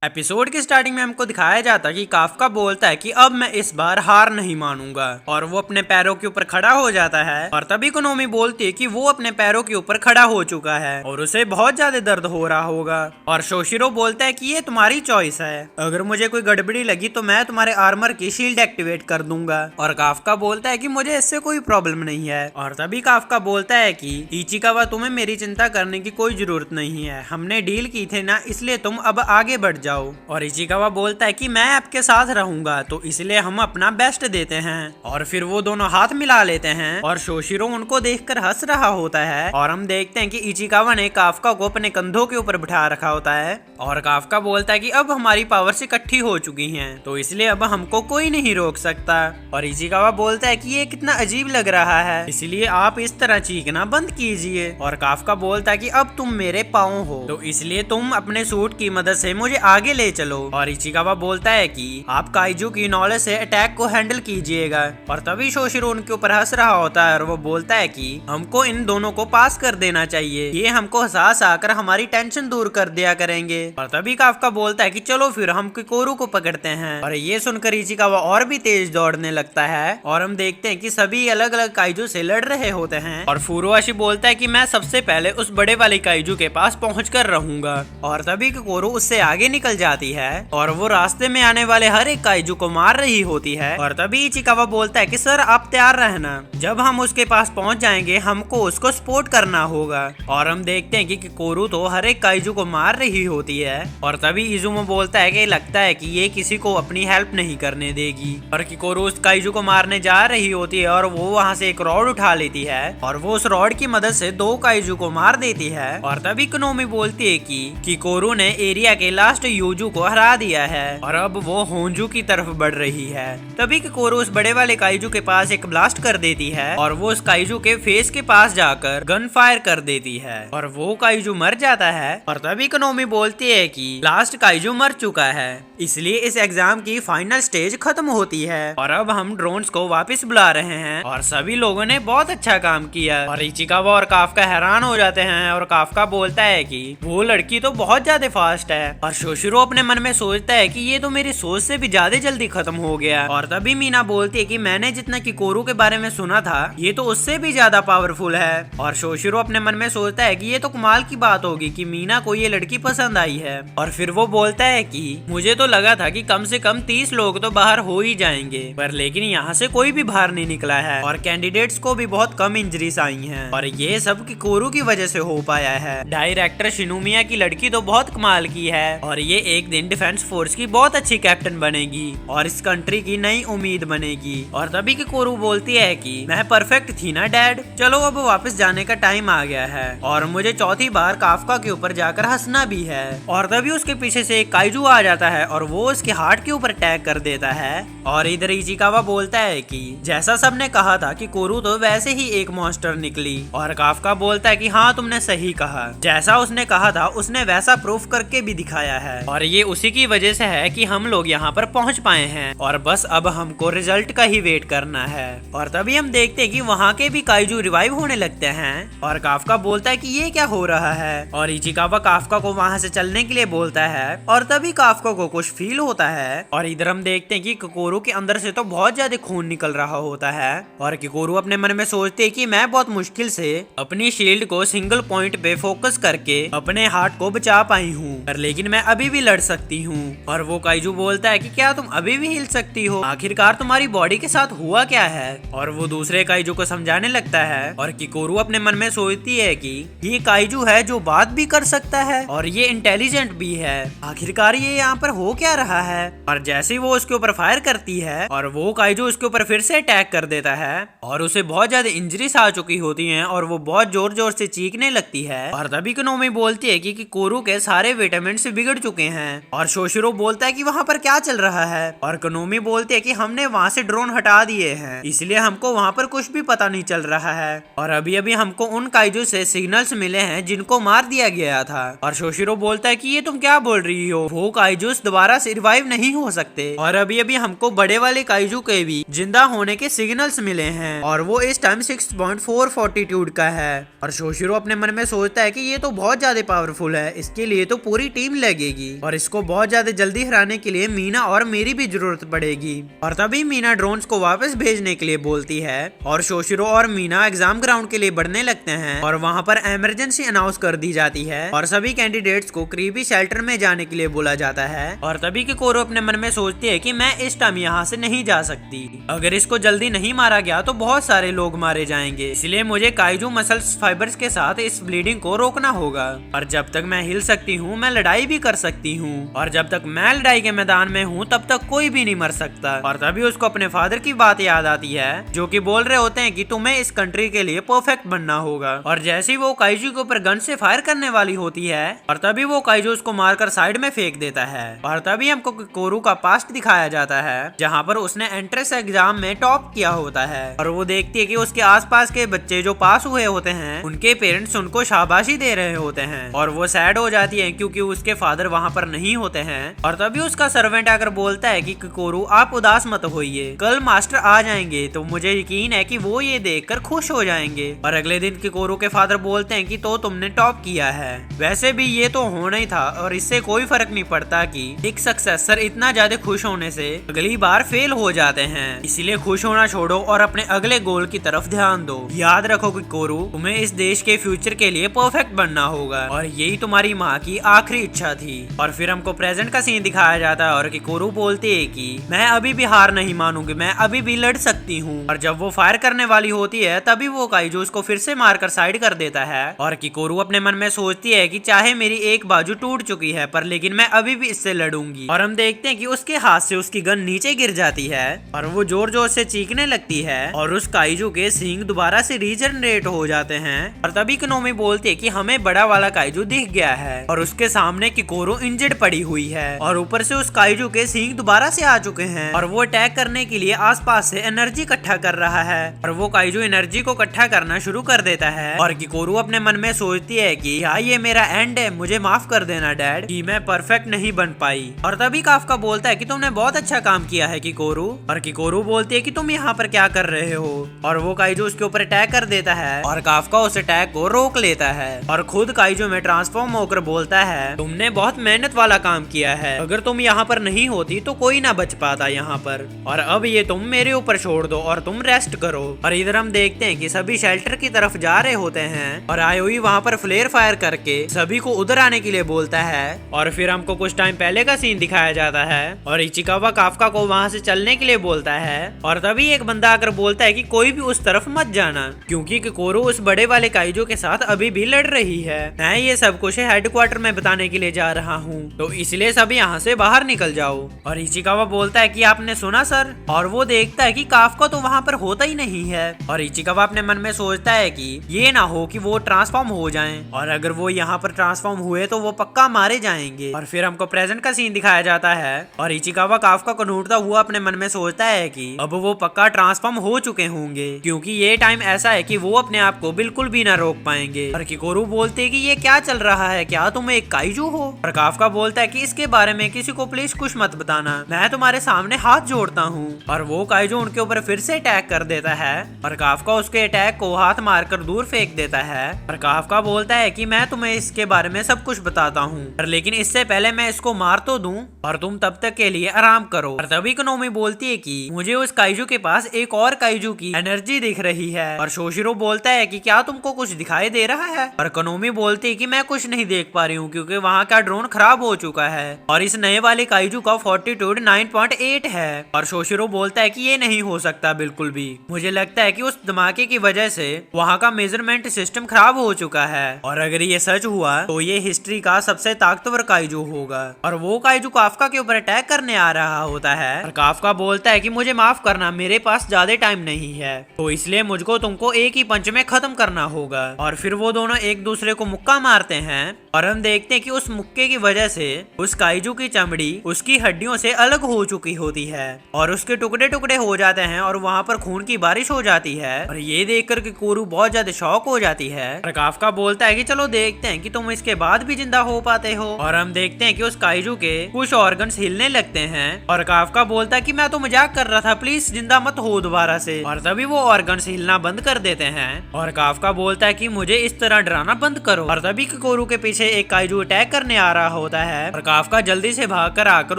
Episode की starting में हमको दिखाया जाता है कि काफका बोलता है कि अब मैं इस बार हार नहीं मानूंगा और वो अपने पैरों के ऊपर खड़ा हो जाता है। और तभी कोनोमी बोलती है कि वो अपने पैरों के ऊपर खड़ा हो चुका है और उसे बहुत ज्यादा दर्द हो रहा होगा। और शोशिरो बोलता है कि ये तुम्हारी चॉइस है, अगर मुझे कोई गड़बड़ी लगी तो मैं तुम्हारे आर्मर की शील्ड एक्टिवेट कर दूंगा। और काफका बोलता है कि मुझे इससे कोई प्रॉब्लम नहीं है। और तभी काफका बोलता है कि इचिकावा तुम्हें मेरी चिंता करने की कोई जरूरत नहीं है, हमने डील की थी ना, इसलिए तुम अब आगे बढ़ जाओ। और इचिकावा बोलता है कि मैं आपके साथ रहूंगा तो इसलिए हम अपना बेस्ट देते हैं। और फिर वो दोनों हाथ मिला लेते हैं और शोशिरो उनको देखकर हंस रहा होता है। और हम देखते हैं कि इचिकावा ने काफका को अपने कंधों के ऊपर बिठा रखा होता है। और काफका बोलता है कि अब हमारी पावर्स इकट्ठी हो चुकी हैं तो इसलिए अब हमको कोई नहीं रोक सकता। और इचिकावा बोलता है कि ये कितना अजीब लग रहा है, इसलिए आप इस तरह चीखना बंद कीजिए। और काफका बोलता है कि अब तुम मेरे पाँव हो तो इसलिए तुम अपने सूट की मदद से मुझे आगे ले चलो। और इचिकावा बोलता है कि आप काइजू की नॉलेज से अटैक को हैंडल कीजिएगा। और तभी शोशिरो उनके ऊपर हंस रहा होता है और वो बोलता है कि हमको इन दोनों को पास कर देना चाहिए, ये हमको हंसा आकर हमारी टेंशन दूर कर दिया करेंगे। और तभी काफका बोलता है कि चलो फिर हम किकोरू को पकड़ते हैं। और ये सुनकर इचिकावा और भी तेज दौड़ने लगता है और हम देखते हैं कि सभी अलग अलग काइजू से लड़ रहे होते हैं। और फुरुआशी बोलता है कि मैं सबसे पहले उस बड़े वाले काइजू के पास पहुँच कर रहूंगा। और तभी किकोरू उससे आगे निकल जाती है और वो रास्ते में आने वाले हर एक काइजू को मार रही होती है। और तभी इचिकावा बोलता है कि सर आप तैयार रहना, जब हम उसके पास पहुंच जाएंगे हमको उसको सपोर्ट करना होगा। और हम देखते हैं कि किकोरू तो हर एक काइजू को मार रही होती है। और तभी इजुमो बोलता है कि लगता है कि ये किसी को अपनी हेल्प नहीं करने देगी। और किकोरू उस काइजू को मारने जा रही होती है और वो वहाँ से एक रॉड उठा लेती है और वो उस रॉड की मदद से दो काइजू को मार देती है। और तभी कोनोमी बोलती है कि किकोरू ने एरिया के लास्ट यूजू को हरा दिया है और अब वो होंजू की तरफ बढ़ रही है। तभी किकोरू उस बड़े वाले काइजू के पास एक ब्लास्ट कर देती है और वो उस काइजू के फेस के पास जाकर गन फायर कर देती है और वो काइजू मर जाता है। और तभी कोनोमी बोलती है कि लास्ट काइजू मर चुका है, इसलिए इस एग्जाम की फाइनल स्टेज खत्म होती है और अब हम ड्रोन्स को वापस बुला रहे हैं। और सभी लोगों ने बहुत अच्छा काम किया। और इचिकावा और काफका हैरान हो जाते हैं और काफका बोलता है कि वो लड़की तो बहुत ज्यादा फास्ट है। और शोशिरो अपने मन में सोचता है कि ये तो मेरी सोच से भी ज्यादा जल्दी खत्म हो गया। और तभी मीना बोलती है कि मैंने जितना किकोरू के बारे में सुना था ये तो उससे भी ज्यादा पावरफुल है। और शोशिरो अपने मन में सोचता है कि ये तो कमाल की बात होगी कि मीना को ये लड़की पसंद आई है। और फिर वो बोलता है कि मुझे तो लगा था कि कम से कम 30 लोग तो बाहर हो ही जाएंगे, पर लेकिन यहाँ से कोई भी बाहर नहीं निकला है और कैंडिडेट्स को भी बहुत कम इंजरीज आई हैं और ये सब किकोरू की वजह से हो पाया है। डायरेक्टर शिनुमिया की लड़की तो बहुत कमाल की है और ये एक दिन डिफेंस फोर्स की बहुत अच्छी कैप्टन बनेगी और इस कंट्री की नई उम्मीद बनेगी। और तभी किकोरू बोलती है कि मैं परफेक्ट थी ना डैड, चलो अब वापस जाने का टाइम आ गया है और मुझे चौथी बार काफका के ऊपर जाकर हंसना भी है। और तभी उसके पीछे से एक काइजू आ जाता है और वो उसके हार्ट के ऊपर अटैक कर देता है। और इधर इचिकावा बोलता है कि जैसा सबने कहा था कि कोरू तो वैसे ही एक मॉन्स्टर निकली। और काफका बोलता है कि हाँ तुमने सही कहा, जैसा उसने कहा था उसने वैसा प्रूफ करके भी दिखाया है और ये उसी की वजह से है कि हम लोग यहाँ पर पहुँच पाए हैं और बस अब हमको रिजल्ट का ही वेट करना है। और तभी हम देखते हैं कि वहाँ के भी काइजू रिवाइव होने लगते हैं और काफका बोलता है कि ये क्या हो रहा है। और इचिकावा काफका को वहाँ से चलने के लिए बोलता है और तभी काफका को कुछ फील होता है। और इधर हम देखते हैं कि किकोरू के अंदर से तो बहुत ज्यादा खून निकल रहा होता है और किकोरू अपने मन में सोचते है कि मैं बहुत मुश्किल से अपनी शील्ड को सिंगल पॉइंट पे फोकस करके अपने हार्ट को बचा पाई हूँ, पर लेकिन मैं अभी भी लड़ सकती हूँ। और वो काइजू बोलता है कि क्या तुम अभी भी हिल सकती हो, आखिरकार तुम्हारी बॉडी के साथ हुआ क्या है। और वो दूसरे काइजू को समझाने लगता है और किकोरू अपने मन में सोचती है कि ये काइजू है जो बात भी कर सकता है और ये इंटेलिजेंट भी है, आखिरकार ये यहाँ पर हो क्या रहा है। और जैसे वो उसके ऊपर फायर करती है और वो काइजू उसके ऊपर फिर से अटैक कर देता है और उसे बहुत ज्यादा इंजरीज आ चुकी होती हैं और वो बहुत जोर जोर से चीखने लगती है। और तभी कोनोमी बोलती है कि कोरू के सारे विटामिन बिगड़ चुके हैं। और शोशिरो बोलता है कि वहाँ पर क्या चल रहा है और कोनोमी बोलती है कि हमने वहाँ से ड्रोन हटा दिए हैं, इसलिए हमको वहाँ पर कुछ भी पता नहीं चल रहा है और अभी अभी हमको उन काइजू से सिग्नल्स मिले हैं जिनको मार दिया गया था। और शोशिरो बोलता है कि ये तुम क्या बोल रही हो, वो काइजूस दोबारा से रिवाइव नहीं हो सकते और अभी अभी हमको बड़े वाले काइजू के भी जिंदा होने के सिग्नल्स मिले हैं और वो इस टाइम 6.4 फॉर्टिट्यूड का है। और शोशिरो अपने मन में सोचता है कि ये तो बहुत ज्यादा पावरफुल है, इसके लिए तो पूरी टीम लगेगी। जाएगी और इसको बहुत ज्यादा जल्दी हराने के लिए मीना और मेरी भी जरूरत पड़ेगी। और तभी मीना ड्रोन्स को वापस भेजने के लिए बोलती है और शोशिरो और मीना एग्जाम ग्राउंड के लिए बढ़ने लगते हैं और वहाँ पर इमरजेंसी अनाउंस कर दी जाती है और सभी कैंडिडेट्स को क्रीपी शेल्टर में जाने के लिए बोला जाता है। और तभी किकोरो अपने मन में सोचती है कि मैं इस टाइम यहाँ से नहीं जा सकती, अगर इसको जल्दी नहीं मारा गया तो बहुत सारे लोग मारे जाएंगे, इसलिए मुझे काइजू मसल्स फाइबर्स के साथ इस ब्लीडिंग को रोकना होगा। और जब तक मैं हिल सकती हूँ मैं लड़ाई भी कर सकती हूँ और जब तक मैं लड़ाई के मैदान में हूँ तब तक कोई भी नहीं मर सकता। और तभी उसको अपने फादर की बात याद आती है जो कि बोल रहे होते हैं कि तुम्हें इस कंट्री के लिए परफेक्ट बनना होगा। और जैसे ही वो काइजू के ऊपर गन से फायर करने वाली होती है और तभी वो काइजू उसको मारकर साइड में फेंक देता है। और तभी हमको किकोरू का पास्ट दिखाया जाता है जहाँ पर उसने एंट्रेंस एग्जाम में टॉप किया होता है और वो देखती है कि उसके आसपास के बच्चे जो पास हुए होते हैं उनके पेरेंट्स उनको शाबाशी दे रहे होते हैं और वो सैड हो जाती है क्योंकि उसके फादर वहाँ पर नहीं होते हैं। और तभी उसका सर्वेंट आकर बोलता है कि किकोरू आप उदास मत होइए, कल मास्टर आ जाएंगे तो मुझे यकीन है कि वो ये देखकर खुश हो जाएंगे। और अगले दिन किकोरू के फादर बोलते हैं कि तो तुमने टॉप किया है, वैसे भी ये तो होना ही था और इससे कोई फर्क नहीं पड़ता कि एक सक्सेसर इतना ज्यादा खुश होने से अगली बार फेल हो जाते हैं, इसीलिए खुश होना छोड़ो और अपने अगले गोल की तरफ ध्यान दो। याद रखो किकोरू तुम्हें इस देश के फ्यूचर के लिए परफेक्ट बनना होगा और यही तुम्हारी माँ की आखिरी इच्छा थी। और फिर हमको प्रेजेंट का सीन दिखाया जाता है और किकोरू बोलती है कि मैं अभी भी हार नहीं मानूंगी, मैं अभी भी लड़ सकती हूँ। और जब वो फायर करने वाली होती है तभी वो काइजू उसको फिर से मारकर साइड कर देता है और किकोरू अपने मन में सोचती है कि चाहे मेरी एक बाजू टूट चुकी है पर लेकिन मैं अभी भी इससे लड़ूंगी। और हम देखते हैं कि उसके हाथ से उसकी गन नीचे गिर जाती है और वो जोर जोर से चीखने लगती है और उस काइजू के सींग दोबारा से रीजनरेट हो जाते हैं। और तभी किनोमी बोलती है कि हमें बड़ा वाला काइजू दिख गया है और उसके सामने किकोरू इंजर्ड पड़ी हुई है और ऊपर से उस काइजू के सींग दोबारा से आ चुके हैं और वो अटैक करने के लिए आसपास से एनर्जी इकट्ठा कर रहा है और वो काइजू एनर्जी को इकट्ठा करना शुरू कर देता है। और किकोरू अपने मन में सोचती है कि क्या ये मेरा एंड है, मुझे माफ कर देना डैड कि मैं परफेक्ट नहीं बन पाई। और तभी काफका बोलता है कि तुमने बहुत अच्छा काम किया है किकोरू। और किकोरू बोलती है कि तुम यहाँ पर क्या कर रहे हो और वो काइजू उसके ऊपर अटैक कर देता है और काफका उस अटैक को रोक लेता है और खुद काइजू में ट्रांसफॉर्म होकर बोलता है तुमने बहुत मेहनत वाला काम किया है, अगर तुम यहाँ पर नहीं होती तो कोई ना बच पाता यहाँ पर, और अब ये तुम मेरे ऊपर छोड़ दो और तुम रेस्ट करो। और इधर हम देखते हैं कि सभी शेल्टर की तरफ जा रहे होते हैं और आयोई वहाँ पर फ्लेयर फायर करके सभी को उधर आने के लिए बोलता है। और फिर हमको कुछ टाइम पहले का सीन दिखाया जाता है और इचिकावा काफका को वहाँ से चलने के लिए बोलता है और तभी एक बंदा आकर बोलता है कि कोई भी उस तरफ मत जाना क्योंकि किकोरू उस बड़े वाले काइजू के साथ अभी भी लड़ रही है। मैं ये सब कुछ हेडक्वार्टर में बताने के लिए जा रहा हूँ तो इसलिए सब यहाँ से बाहर निकल जाओ। और इचिकावा बोलता है कि आपने सुना सर, और वो देखता है कि काफका तो वहाँ पर होता ही नहीं है। और इचिकावा अपने मन में सोचता है कि ये ना हो कि वो ट्रांसफॉर्म हो जाएं और अगर वो यहाँ पर ट्रांसफॉर्म हुए तो वो पक्का मारे जाएंगे। और फिर हमको प्रेजेंट का सीन दिखाया जाता है और इचिकावा काफका को ढूंढता हुआ अपने मन में सोचता है कि अब वो पक्का ट्रांसफॉर्म हो चुके होंगे क्योंकि ये टाइम ऐसा है कि वो अपने आप को बिल्कुल भी ना रोक पाएंगे। और किकोरू बोलते कि ये क्या चल रहा है, क्या तुम एक काइजू हो? और काफका बोलता है कि इसके बारे में किसी को प्लीज कुछ मत बताना, मैं तुम्हारे सामने हाथ जोड़ता हूँ। और वो काइजू उनके ऊपर फिर से अटैक कर देता है और काफका उसके अटैक को हाथ मारकर दूर फेंक देता है। और काफका बोलता है कि मैं तुम्हें इसके बारे में सब कुछ बताता हूँ पर लेकिन इससे पहले मैं इसको मार तो दूं और तुम तब तक के लिए आराम करो। और तभी किनोमी बोलती है कि मुझे उस काइजू के पास एक और काइजू की एनर्जी दिख रही है। और शोशिरो बोलता है कि क्या तुमको कुछ दिखाई दे रहा है? और किनोमी बोलती है कि मैं कुछ नहीं देख पा रही हूँ क्योंकि वहाँ का ड्रोन खराब हो चुका है और इस नए वाले काइजू का फॉर्टिट्यूड 9.8 है। और शोशिरो बोलता है कि ये नहीं हो सकता बिल्कुल भी, मुझे लगता है कि उस धमाके की वजह से वहाँ का मेजरमेंट सिस्टम खराब हो चुका है और अगर ये सच हुआ तो ये हिस्ट्री का सबसे ताकतवर काइजू होगा। और वो काइजू काफका के ऊपर अटैक करने आ रहा होता है और काफका बोलता है कि मुझे माफ करना, मेरे पास ज्यादा टाइम नहीं है तो इसलिए मुझको तुमको एक ही पंच में खत्म करना होगा। और फिर वो दोनों एक दूसरे को मुक्का मारते हैं और हम देखते हैं कि उस मुक्के की वजह से उस काइजू की चमड़ी उसकी हड्डियों से अलग हो चुकी होती है और उसके टुकड़े टुकड़े हो जाते हैं और वहाँ पर खून की बारिश हो जाती है। और ये देखकर किकोरू बहुत ज्यादा शॉक हो जाती है और काफका बोलता है कि चलो देखते हैं कि तुम इसके बाद भी जिंदा हो पाते हो। और हम देखते हैं कि उस काइजू के कुछ ऑर्गन्स हिलने लगते हैं और काफका बोलता है कि मैं तो मजाक कर रहा था, प्लीज जिंदा मत हो दोबारा से। और तभी वो ऑर्गन्स हिलना बंद कर देते हैं और काफका बोलता है कि मुझे इस तरह डराना बंद करो। और तभी किकोरू के पीछे एक काइजू अटैक करने आ रहा होता है और काफका जल्दी से भागकर आकर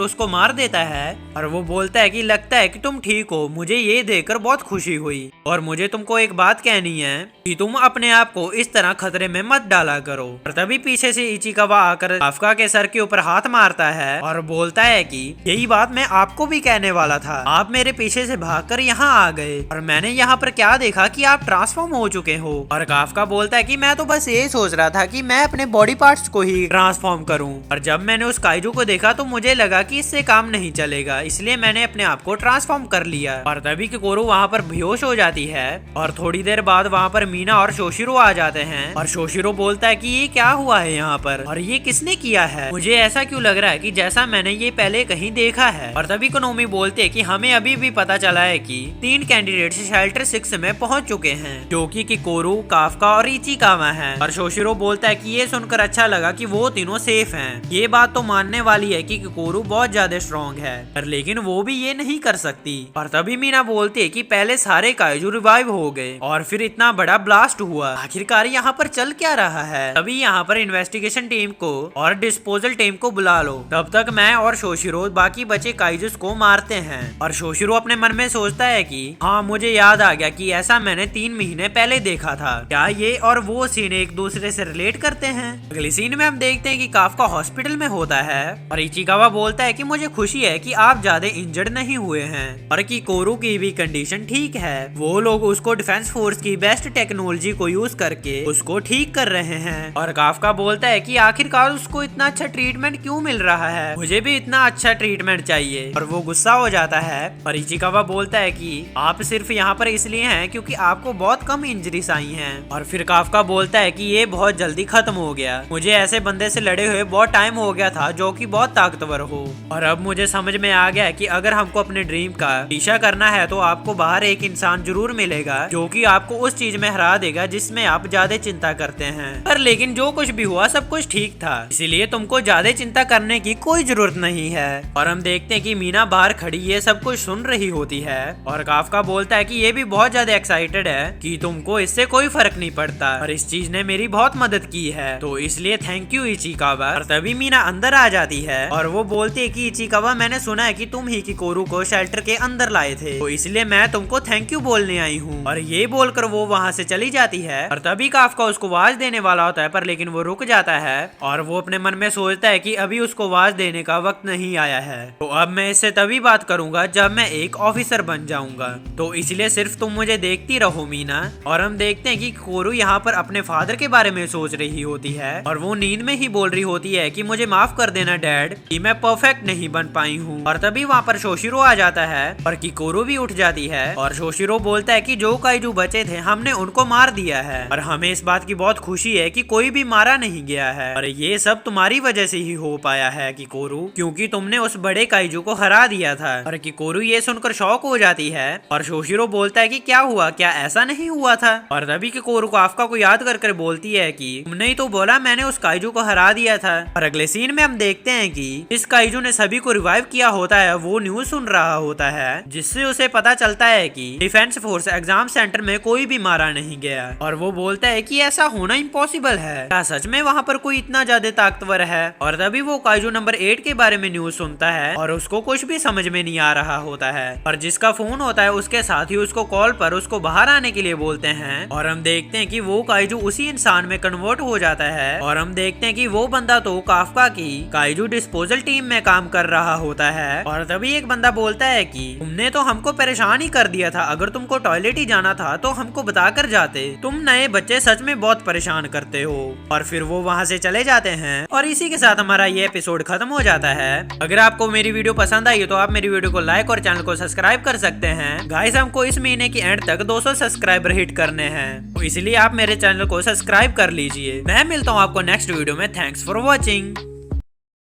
उसको मार देता है और वो बोलता है कि लगता है कि तुम ठीक हो, मुझे ये देखकर बहुत खुशी हुई और मुझे तुमको एक बात कहनी है कि तुम अपने आप को इस तरह खतरे में मत डाला करो। और तभी पीछे से इचिकावा आकर काफका के सर के ऊपर हाथ मारता है और बोलता है कि यही बात मैं आपको भी कहने वाला था, आप मेरे पीछे से भागकर यहाँ आ गए और मैंने यहाँ पर क्या देखा कि आप ट्रांसफॉर्म हो चुके हो। और काफका बोलता है कि मैं तो बस ये सोच रहा था कि मैं अपने बॉडी पार्ट्स को ही ट्रांसफॉर्म करूं और जब मैंने उस काइजू को देखा तो मुझे लगा कि इससे काम नहीं चलेगा, इसलिए मैंने अपने आप को ट्रांसफॉर्म कर लिया। और तभी कोरू वहाँ पर बेहोश हो जाती है और थोड़ी देर बाद वहाँ पर मीना और शोशिरो आ जाते हैं और शोशिरो बोलता है कि ये क्या हुआ है यहाँ पर और ये किसने किया है, मुझे ऐसा क्यों लग रहा है कि जैसा मैंने ये पहले कहीं देखा है। और तभी कोनोमी बोलते हैं कि हमें अभी भी पता चला है कि 3 कैंडिडेट्स शेल्टर 6 में पहुंच चुके हैं जो कि कोरू, काफका और इचिकावा हैं। और शोशिरो बोलता है कि ये सुनकर अच्छा लगा कि वो तीनों सेफ हैं। ये बात तो मानने वाली है कि कोरू बहुत ज्यादा स्ट्रॉन्ग है पर लेकिन वो भी ये नहीं कर सकती। और तभी मीना बोलती है कि पहले सारे काइजू रिवाइव हो गए और फिर इतना बड़ा ब्लास्ट हुआ, आखिरकार यहाँ पर चल क्या रहा है। तभी यहाँ पर इन्वेस्टिगेशन टीम को और डिस्पोजल टीम को बुला लो, तब तक मैं और शोशिरो बाकी बचे काइजूस को मारते हैं। और शोशिरो अपने मन में सोचता है कि हाँ मुझे याद आ गया कि ऐसा मैंने 3 महीने पहले देखा था, क्या ये और वो सीन एक दूसरे से रिलेट करते हैं। अगले सीन में हम देखते हैं कि काफका हॉस्पिटल में होता है और इचिकावा बोलता है कि मुझे खुशी है कि आप ज्यादा इंजर्ड नहीं हुए हैं और कि कोरू की भी कंडीशन ठीक है। वो लोग उसको डिफेंस फोर्स की बेस्ट टेक्नोलॉजी को यूज करके उसको ठीक कर रहे हैं। और काफका बोलता है कि आखिरकार उसको इतना अच्छा ट्रीटमेंट क्यों मिल रहा है, मुझे भी इतना अच्छा ट्रीटमेंट चाहिए। और वो गुस्सा हो जाता है और इचिकावा बोलता है कि आप सिर्फ यहाँ पर इसलिए हैं क्योंकि आपको बहुत कम इंजरीज आई हैं। और फिर काफका बोलता है कि ये बहुत जल्दी खत्म हो गया, मुझे ऐसे बंदे से लड़े हुए बहुत टाइम हो गया था जो कि बहुत ताकतवर हो और अब मुझे समझ में आ गया है कि अगर हमको अपने ड्रीम का पीछा करना है तो आपको बाहर एक इंसान जरूर मिलेगा जो कि आपको उस चीज में हरा देगा जिसमें आप ज्यादा चिंता करते हैं। पर लेकिन जो कुछ भी हुआ सब कुछ ठीक था, इसीलिए तुमको ज्यादा चिंता करने की कोई जरूरत नहीं है। और हम देखते हैं कि मीना बाहर खड़ी ये सब कुछ सुन रही होती है और काफका बोलता है कि ये भी बहुत ज्यादा एक्साइटेड है कि तुमको इससे कोई फर्क नहीं पड़ता और इस चीज ने मेरी बहुत मदद की है, तो इसलिए थैंक यू इचिकावा। और तभी मीना अंदर आ जाती है और वो बोलती है कि इचिकावा मैंने सुना है कि तुम ही कोरू को शेल्टर के अंदर लाए थे, तो इसलिए मैं तुमको थैंक यू बोलने आई हूँ। और ये बोलकर वो वहाँ से चली जाती है और तभी काफका उसको आवाज देने वाला होता है पर लेकिन वो रुक जाता है और वो अपने मन में सोचता है कि अभी उसको आवाज देने का वक्त नहीं आया है, तो अब मैं इससे तभी बात करूंगा जब मैं एक ऑफिसर बन जाऊंगा, तो इसलिए सिर्फ तुम मुझे देखती रहो मीना। और हम देखते हैं कि कोरू यहाँ पर अपने फादर के बारे में सोच रही होती है और वो नींद में ही बोल रही होती है कि मुझे माफ कर देना डैड कि मैं परफेक्ट नहीं बन पाई हूँ। और तभी वहाँ पर शोशिरो आ जाता है और कोरू भी उठ जाती है और शोशिरो बोलता है कि जो काइजू बचे थे हमने उनको मार दिया है और हमें इस बात की बहुत खुशी है कि कोई भी मारा नहीं गया है और ये सब तुम्हारी वजह से ही हो पाया है कोरू, क्योंकि तुमने उस बड़े काइजू को हरा दिया था। और कोरू ये सुनकर शॉक हो जाती है और शोशिरो बोलता है कि क्या हुआ, क्या ऐसा नहीं हुआ था। और तभी कोरू काफका को याद कर बोलती है कि तुमने ही तो बोला मैंने उस काइजू को हरा दिया था। और अगले सीन में हम देखते हैं कि इस काइजू ने सभी को रिवाइव किया होता है, वो न्यूज सुन रहा होता है जिससे उसे पता चलता है कि डिफेंस फोर्स एग्जाम सेंटर में कोई भी मारा नहीं गया। और वो बोलता है कि ऐसा होना इम्पॉसिबल है, क्या सच में वहाँ पर कोई इतना ज्यादा ताकतवर है। और तभी वो काइजू नंबर 8 के बारे में न्यूज सुनता है और उसको कुछ भी समझ में नहीं आ रहा होता है और जिसका फोन होता है उसके साथ ही उसको कॉल पर उसको बाहर आने के लिए बोलते हैं। और हम देखते हैं कि वो काइजू उसी इंसान में कन्वर्ट हो जाता है और हम देखते हैं कि वो बंदा तो काफका की काइजू डिस्पोजल टीम में काम कर रहा होता है। और तभी एक बंदा बोलता है कि तुमने तो हमको परेशान ही कर दिया था, अगर तुमको टॉयलेट ही जाना था तो हमको बता कर जाते, तुम नए बच्चे सच में बहुत परेशान करते हो। और फिर वो वहाँ से चले जाते हैं और इसी के साथ हमारा ये एपिसोड खत्म हो जाता है। अगर आपको मेरी वीडियो पसंद आई तो आप मेरी वीडियो को लाइक और चैनल को सब्सक्राइब कर सकते हैं। गाइस हमको इस महीने की एंड तक 200 सब्सक्राइबर हिट करने हैं, तो इसलिए आप मेरे चैनल को सब्सक्राइब कर लीजिए। मैं मिलता हूँ आपको नेक्स्ट वीडियो में। Thanks for watching.